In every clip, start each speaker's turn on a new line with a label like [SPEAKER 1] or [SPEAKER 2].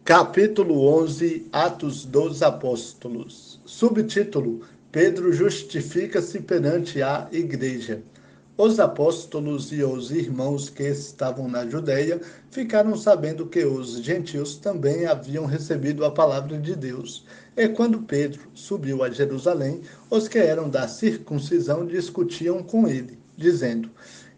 [SPEAKER 1] Capítulo 11, Atos dos Apóstolos. Subtítulo: Pedro justifica-se perante a Igreja. Os apóstolos e os irmãos que estavam na Judeia ficaram sabendo que os gentios também haviam recebido a palavra de Deus. E quando Pedro subiu a Jerusalém, os que eram da circuncisão discutiam com ele, dizendo: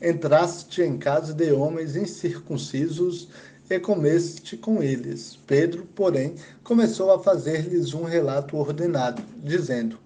[SPEAKER 1] Entraste em casa de homens incircuncisos e comeste com eles. Pedro, porém, começou a fazer-lhes um relato ordenado, dizendo: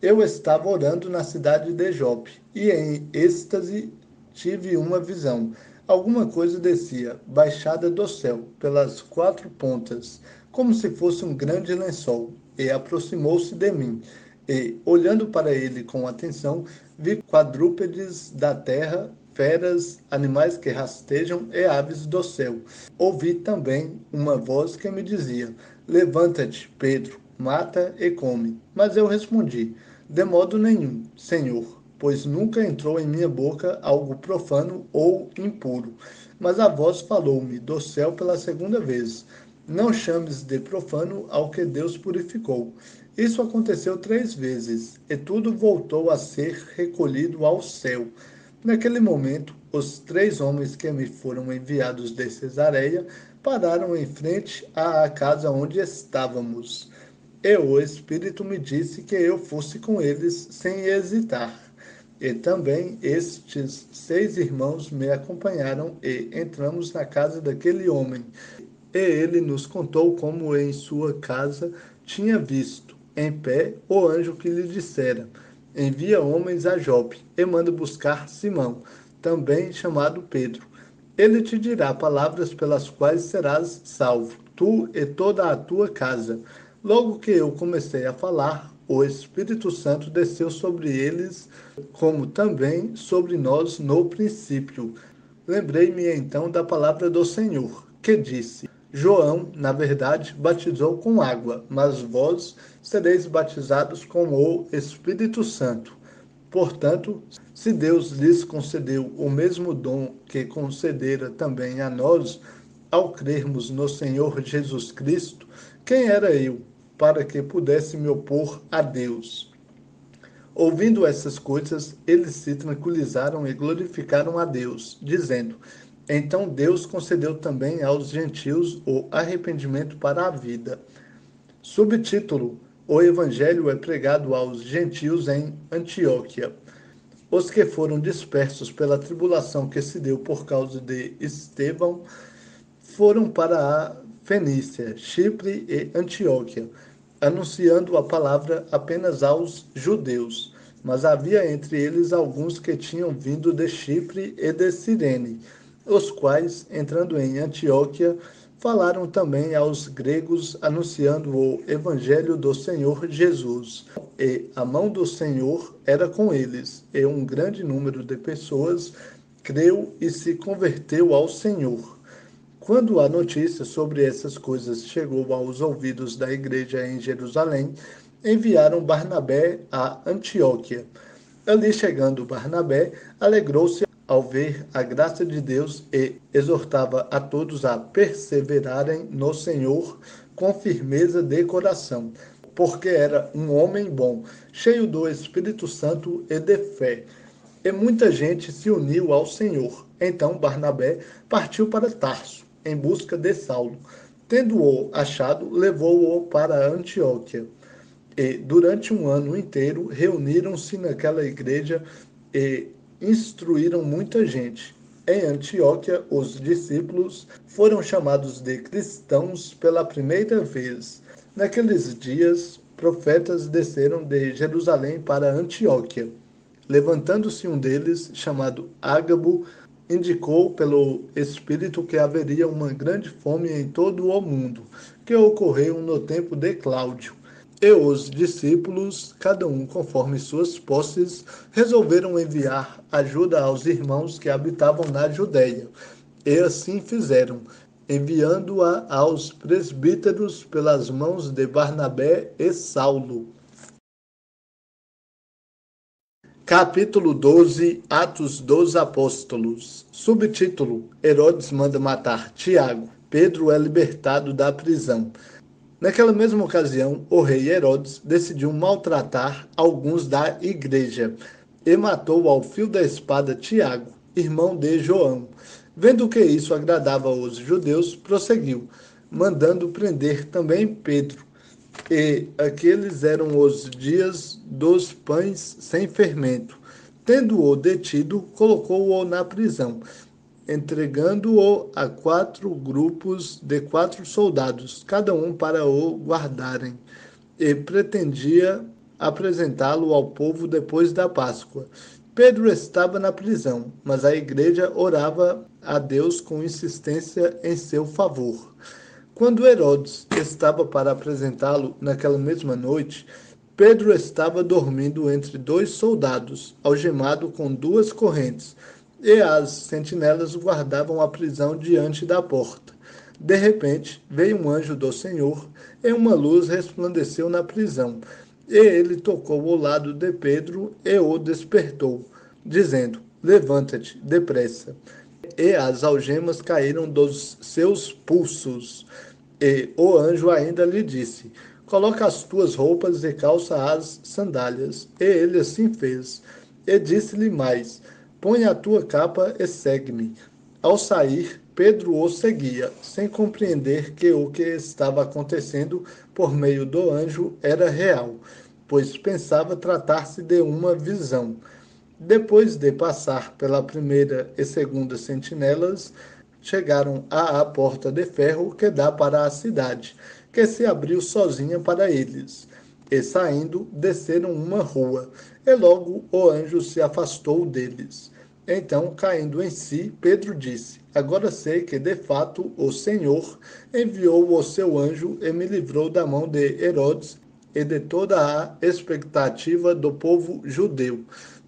[SPEAKER 1] Eu estava orando na cidade de Jope, e em êxtase tive uma visão. Alguma coisa descia, baixada do céu, pelas quatro pontas, como se fosse um grande lençol, e aproximou-se de mim. E, olhando para ele com atenção, vi quadrúpedes da terra, feras, animais que rastejam e aves do céu. Ouvi também uma voz que me dizia: Levanta-te, Pedro, mata e come. Mas eu respondi: De modo nenhum, Senhor, pois nunca entrou em minha boca algo profano ou impuro. Mas a voz falou-me do céu pela segunda vez: Não chames de profano ao que Deus purificou. Isso aconteceu 3 vezes, e tudo voltou a ser recolhido ao céu. Naquele momento, os 3 homens que me foram enviados de Cesareia pararam em frente à casa onde estávamos. E o Espírito me disse que eu fosse com eles sem hesitar. E também estes 6 irmãos me acompanharam e entramos na casa daquele homem. E ele nos contou como em sua casa tinha visto, em pé, o anjo que lhe dissera: Envia homens a Jope e manda buscar Simão, também chamado Pedro. Ele te dirá palavras pelas quais serás salvo, tu e toda a tua casa. Logo que eu comecei a falar, o Espírito Santo desceu sobre eles, como também sobre nós no princípio. Lembrei-me então da palavra do Senhor, que disse: João, na verdade, batizou com água, mas vós sereis batizados com o Espírito Santo. Portanto, se Deus lhes concedeu o mesmo dom que concedera também a nós, ao crermos no Senhor Jesus Cristo, quem era eu, para que pudesse me opor a Deus? Ouvindo essas coisas, eles se tranquilizaram e glorificaram a Deus, dizendo: Então Deus concedeu também aos gentios o arrependimento para a vida. Subtítulo: O Evangelho é pregado aos gentios em Antioquia. Os que foram dispersos pela tribulação que se deu por causa de Estevão foram para a Fenícia, Chipre e Antioquia, anunciando a palavra apenas aos judeus. Mas havia entre eles alguns que tinham vindo de Chipre e de Cirene, os quais, entrando em Antioquia, falaram também aos gregos, anunciando o evangelho do Senhor Jesus. E a mão do Senhor era com eles, e um grande número de pessoas creu e se converteu ao Senhor. Quando a notícia sobre essas coisas chegou aos ouvidos da igreja em Jerusalém, enviaram Barnabé a Antioquia. Ali chegando Barnabé, alegrou-se ao ver a graça de Deus e exortava a todos a perseverarem no Senhor com firmeza de coração, porque era um homem bom, cheio do Espírito Santo e de fé. E muita gente se uniu ao Senhor. Então Barnabé partiu para Tarso, em busca de Saulo. Tendo-o achado, levou-o para Antioquia. E durante um ano inteiro reuniram-se naquela igreja e instruíram muita gente. Em Antioquia, os discípulos foram chamados de cristãos pela primeira vez. Naqueles dias, profetas desceram de Jerusalém para Antioquia. Levantando-se um deles, chamado Ágabo, indicou pelo Espírito que haveria uma grande fome em todo o mundo, que ocorreu no tempo de Cláudio. E os discípulos, cada um conforme suas posses, resolveram enviar ajuda aos irmãos que habitavam na Judéia. E assim fizeram, enviando-a aos presbíteros pelas mãos de Barnabé e Saulo. Capítulo 12, Atos dos Apóstolos. Subtítulo: Herodes manda matar Tiago. Pedro é libertado da prisão. Naquela mesma ocasião, o rei Herodes decidiu maltratar alguns da igreja e matou ao fio da espada Tiago, irmão de João. Vendo que isso agradava aos judeus, prosseguiu, mandando prender também Pedro. E aqueles eram os dias dos pães sem fermento. Tendo-o detido, colocou-o na prisão, entregando-o a 4 grupos de 4 soldados, cada um para o guardarem, e pretendia apresentá-lo ao povo depois da Páscoa. Pedro estava na prisão, mas a igreja orava a Deus com insistência em seu favor. Quando Herodes estava para apresentá-lo naquela mesma noite, Pedro estava dormindo entre 2 soldados, algemado com 2 correntes, e as sentinelas guardavam a prisão diante da porta. De repente, veio um anjo do Senhor, e uma luz resplandeceu na prisão. E ele tocou o lado de Pedro e o despertou, dizendo: Levanta-te, depressa. E as algemas caíram dos seus pulsos. E o anjo ainda lhe disse: Coloca as tuas roupas e calça as sandálias. E ele assim fez. E disse-lhe mais: Põe a tua capa e segue-me. Ao sair, Pedro o seguia, sem compreender que o que estava acontecendo por meio do anjo era real, pois pensava tratar-se de uma visão. Depois de passar pela primeira e segunda sentinelas, chegaram à porta de ferro que dá para a cidade, que se abriu sozinha para eles. E saindo, desceram uma rua, e logo o anjo se afastou deles. Então, caindo em si, Pedro disse: Agora sei que, de fato, o Senhor enviou o seu anjo e me livrou da mão de Herodes e de toda a expectativa do povo judeu.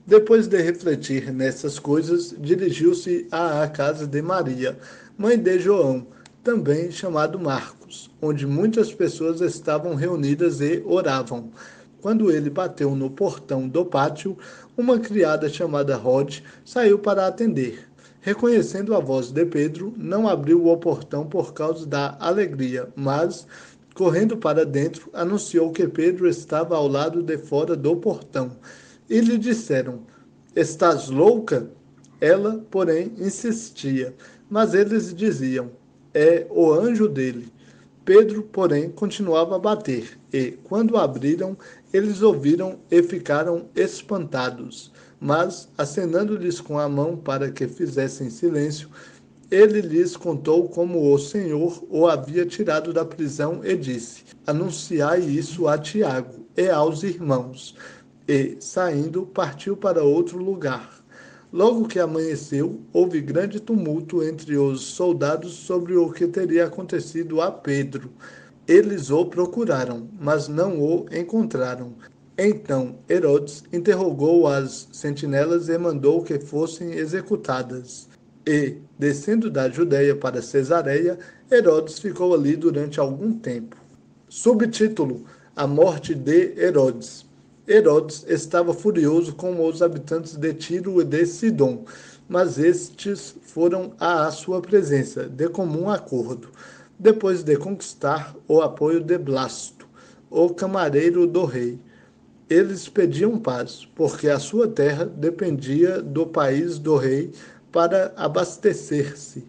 [SPEAKER 1] Depois de refletir nessas coisas, dirigiu-se à casa de Maria, mãe de João, também chamado Marcos, onde muitas pessoas estavam reunidas e oravam. Quando ele bateu no portão do pátio, uma criada chamada Rode saiu para atender. Reconhecendo a voz de Pedro, não abriu o portão por causa da alegria, mas, correndo para dentro, anunciou que Pedro estava ao lado de fora do portão. E lhe disseram: Estás louca? Ela, porém, insistia, mas eles diziam: É o anjo dele. Pedro, porém, continuava a bater, e, quando abriram, eles ouviram e ficaram espantados. Mas, acenando-lhes com a mão para que fizessem silêncio, ele lhes contou como o Senhor o havia tirado da prisão e disse: Anunciai isso a Tiago e aos irmãos. E, saindo, partiu para outro lugar. Logo que amanheceu, houve grande tumulto entre os soldados sobre o que teria acontecido a Pedro. Eles o procuraram, mas não o encontraram. Então Herodes interrogou as sentinelas e mandou que fossem executadas. E, descendo da Judéia para Cesareia, Herodes ficou ali durante algum tempo. Subtítulo: A morte de Herodes. Herodes estava furioso com os habitantes de Tiro e de Sidom, mas estes foram à sua presença, de comum acordo, depois de conquistar o apoio de Blasto, o camareiro do rei. Eles pediam paz, porque a sua terra dependia do país do rei para abastecer-se.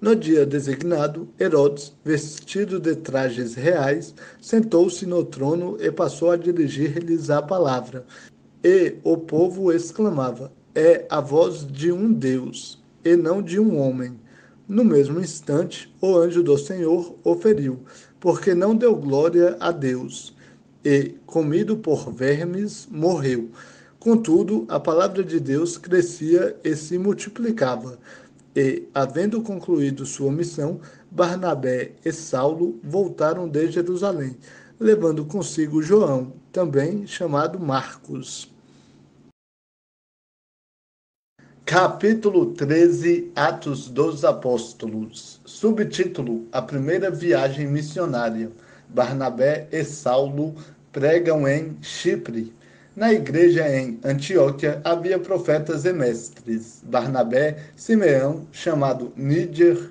[SPEAKER 1] No dia designado, Herodes, vestido de trajes reais, sentou-se no trono e passou a dirigir-lhes a palavra. E o povo exclamava: É a voz de um Deus, e não de um homem. No mesmo instante, o anjo do Senhor o feriu, porque não deu glória a Deus, e, comido por vermes, morreu. Contudo, a palavra de Deus crescia e se multiplicava. E, havendo concluído sua missão, Barnabé e Saulo voltaram de Jerusalém, levando consigo João, também chamado Marcos. Capítulo 13, Atos dos Apóstolos. Subtítulo: A primeira viagem missionária. Barnabé e Saulo pregam em Chipre. Na igreja em Antioquia havia profetas e mestres. Barnabé, Simeão, chamado Níger,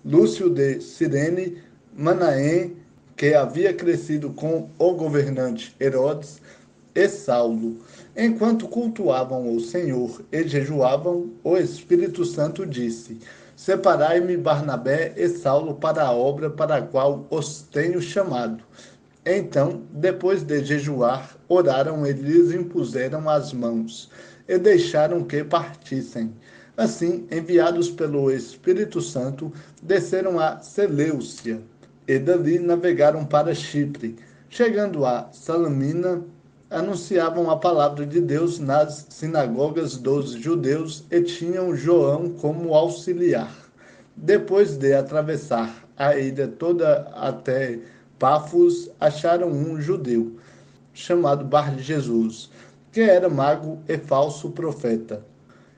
[SPEAKER 1] Lúcio de Cirene, Manaém, que havia crescido com o governante Herodes, e Saulo. Enquanto cultuavam o Senhor e jejuavam, o Espírito Santo disse: Separai-me Barnabé e Saulo para a obra para a qual os tenho chamado. Então, depois de jejuar, oraram e lhes impuseram as mãos, e deixaram que partissem. Assim, enviados pelo Espírito Santo, desceram a Seleucia, e dali navegaram para Chipre. Chegando a Salamina, anunciavam a palavra de Deus nas sinagogas dos judeus e tinham João como auxiliar. Depois de atravessar a ilha toda até Pafos, acharam um judeu, chamado Bar-Jesus, que era mago e falso profeta.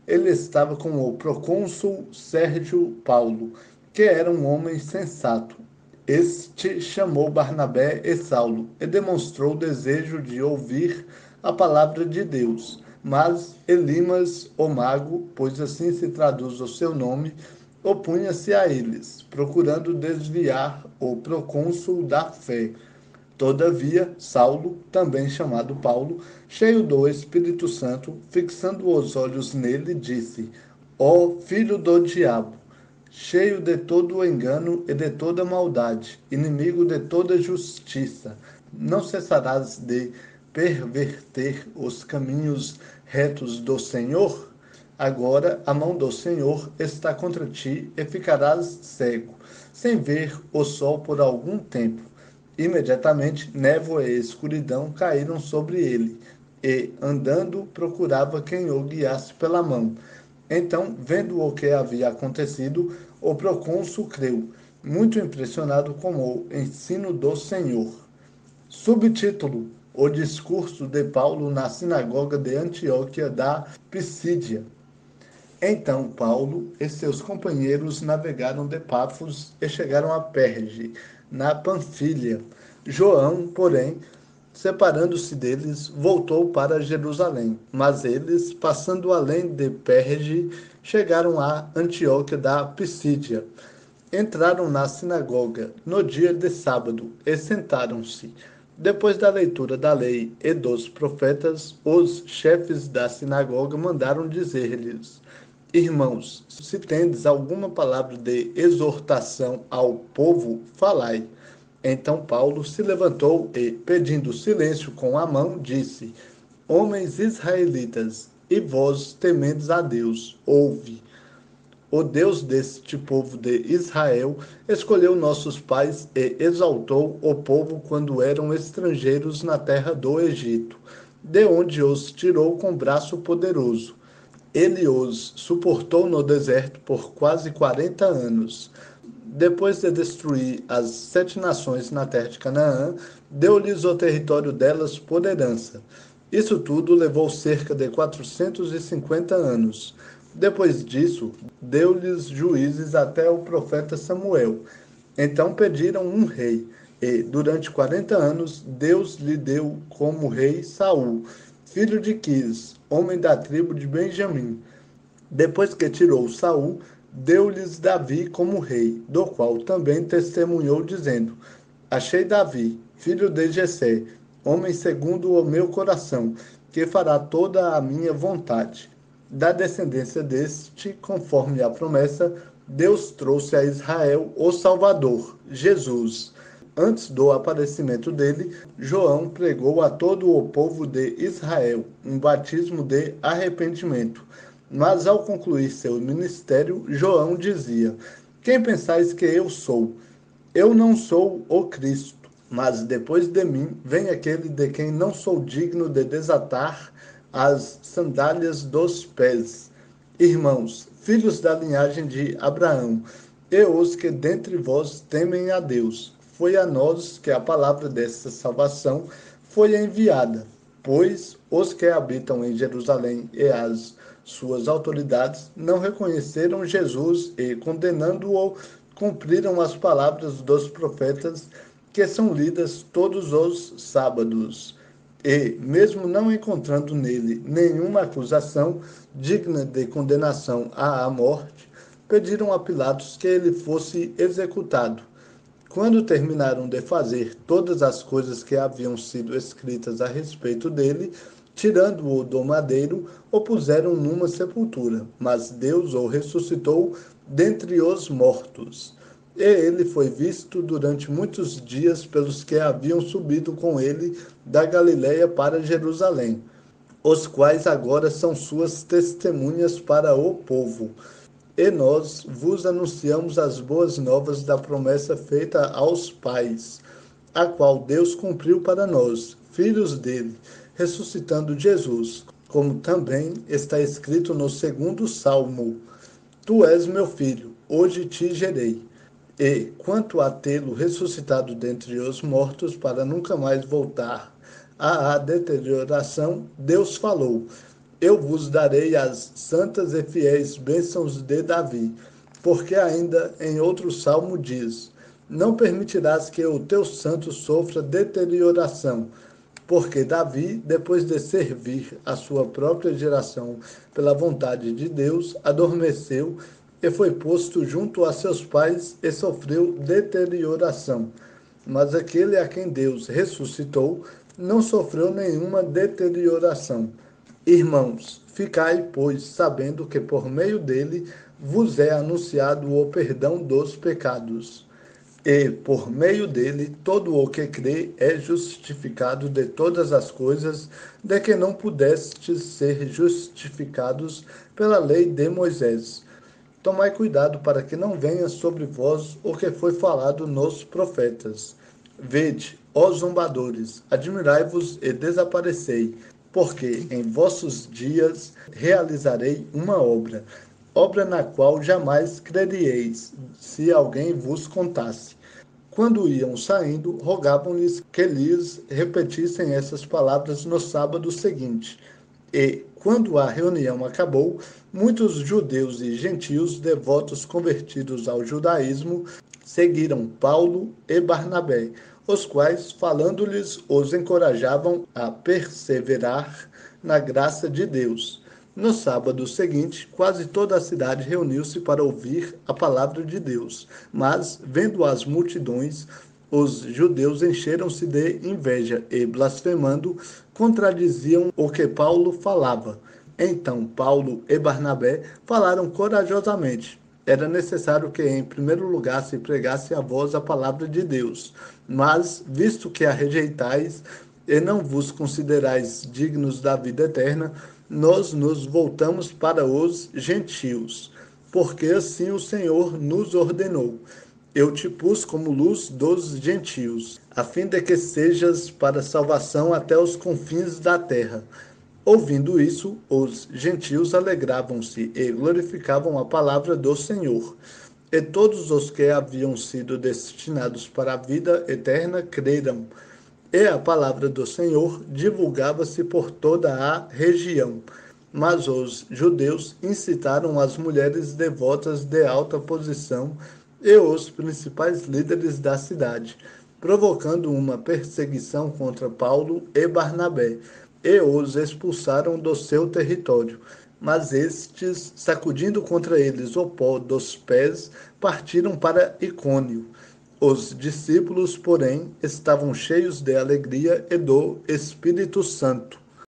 [SPEAKER 1] Ele estava com o procônsul Sérgio Paulo, que era um homem sensato. Este chamou Barnabé e Saulo e demonstrou desejo de ouvir a palavra de Deus. Mas Elimas, o mago, pois assim se traduz o seu nome, opunha-se a eles, procurando desviar o procônsul da fé. Todavia, Saulo, também chamado Paulo, cheio do Espírito Santo, fixando os olhos nele, disse: Ó filho do diabo, cheio de todo o engano e de toda maldade, inimigo de toda justiça, não cessarás de perverter os caminhos retos do Senhor? Agora a mão do Senhor está contra ti e ficarás cego, sem ver o sol por algum tempo. Imediatamente, névoa e escuridão caíram sobre ele, e, andando, procurava quem o guiasse pela mão. Então, vendo o que havia acontecido, o procônsul creu, muito impressionado com o ensino do Senhor. Subtítulo: O discurso de Paulo na sinagoga de Antioquia da Pisídia. Então Paulo e seus companheiros navegaram de Pafos e chegaram a Perge, na Panfilha. João, porém, separando-se deles, voltou para Jerusalém. Mas eles, passando além de Perge, chegaram a Antioquia da Pisídia. Entraram na sinagoga no dia de sábado e sentaram-se. Depois da leitura da lei e dos profetas, os chefes da sinagoga mandaram dizer-lhes: Irmãos, se tendes alguma palavra de exortação ao povo, falai. Então Paulo se levantou e, pedindo silêncio com a mão, disse: Homens israelitas, e vós temendes a Deus, ouve. O Deus deste povo de Israel escolheu nossos pais e exaltou o povo quando eram estrangeiros na terra do Egito, de onde os tirou com braço poderoso. Ele os suportou no deserto por quase 40 anos. Depois de destruir as 7 nações na terra de Canaã, deu-lhes o território delas por herança. Isso tudo levou cerca de 450 anos. Depois disso, deu-lhes juízes até o profeta Samuel. Então pediram um rei, e durante 40 anos Deus lhe deu como rei Saul, filho de Quis, homem da tribo de Benjamim. Depois que tirou Saul, deu-lhes Davi como rei, do qual também testemunhou, dizendo: Achei Davi, filho de Jessé, homem segundo o meu coração, que fará toda a minha vontade. Da descendência deste, conforme a promessa, Deus trouxe a Israel o Salvador, Jesus. Antes do aparecimento dele, João pregou a todo o povo de Israel um batismo de arrependimento. Mas ao concluir seu ministério, João dizia: Quem pensais que eu sou? Eu não sou o Cristo, mas depois de mim vem aquele de quem não sou digno de desatar as sandálias dos pés. Irmãos, filhos da linhagem de Abraão, e os que dentre vós temem a Deus, foi a nós que a palavra desta salvação foi enviada, pois os que habitam em Jerusalém e as suas autoridades não reconheceram Jesus e, condenando-o, cumpriram as palavras dos profetas que são lidas todos os sábados. E, mesmo não encontrando nele nenhuma acusação digna de condenação à morte, pediram a Pilatos que ele fosse executado. Quando terminaram de fazer todas as coisas que haviam sido escritas a respeito dele, tirando-o do madeiro, o puseram numa sepultura, mas Deus o ressuscitou dentre os mortos. E ele foi visto durante muitos dias pelos que haviam subido com ele da Galiléia para Jerusalém, os quais agora são suas testemunhas para o povo. E nós vos anunciamos as boas novas da promessa feita aos pais, a qual Deus cumpriu para nós, filhos dele, ressuscitando Jesus, como também está escrito no 2º Salmo: Tu és meu filho, hoje te gerei. E, quanto a tê-lo ressuscitado dentre os mortos para nunca mais voltar à deterioração, Deus falou: Eu vos darei as santas e fiéis bênçãos de Davi, porque ainda em outro salmo diz: Não permitirás que o teu santo sofra deterioração, porque Davi, depois de servir a sua própria geração pela vontade de Deus, adormeceu e foi posto junto a seus pais e sofreu deterioração. Mas aquele a quem Deus ressuscitou não sofreu nenhuma deterioração. Irmãos, ficai, pois, sabendo que por meio dele vos é anunciado o perdão dos pecados. E, por meio dele, todo o que crê é justificado de todas as coisas de que não pudestes ser justificados pela lei de Moisés. Tomai cuidado para que não venha sobre vós o que foi falado nos profetas. Vede, ó zombadores, admirai-vos e desaparecei, porque em vossos dias realizarei uma obra na qual jamais creríeis, se alguém vos contasse. Quando iam saindo, rogavam-lhes que lhes repetissem essas palavras no sábado seguinte. E, quando a reunião acabou, muitos judeus e gentios devotos convertidos ao judaísmo seguiram Paulo e Barnabé, os quais, falando-lhes, os encorajavam a perseverar na graça de Deus. No sábado seguinte, quase toda a cidade reuniu-se para ouvir a palavra de Deus. Mas, vendo as multidões, os judeus encheram-se de inveja e, blasfemando, contradiziam o que Paulo falava. Então, Paulo e Barnabé falaram corajosamente: era necessário que, em primeiro lugar, se pregasse a vós a palavra de Deus. Mas, visto que a rejeitais e não vos considerais dignos da vida eterna, nós nos voltamos para os gentios, porque assim o Senhor nos ordenou: Eu te pus como luz dos gentios, a fim de que sejas para salvação até os confins da terra. Ouvindo isso, os gentios alegravam-se e glorificavam a palavra do Senhor. E todos os que haviam sido destinados para a vida eterna creram. E a palavra do Senhor divulgava-se por toda a região. Mas os judeus incitaram as mulheres devotas de alta posição e os principais líderes da cidade, provocando uma perseguição contra Paulo e Barnabé, e os expulsaram do seu território. Mas estes, sacudindo contra eles o pó dos pés, partiram para Icônio. Os discípulos, porém, estavam cheios de alegria e do Espírito Santo.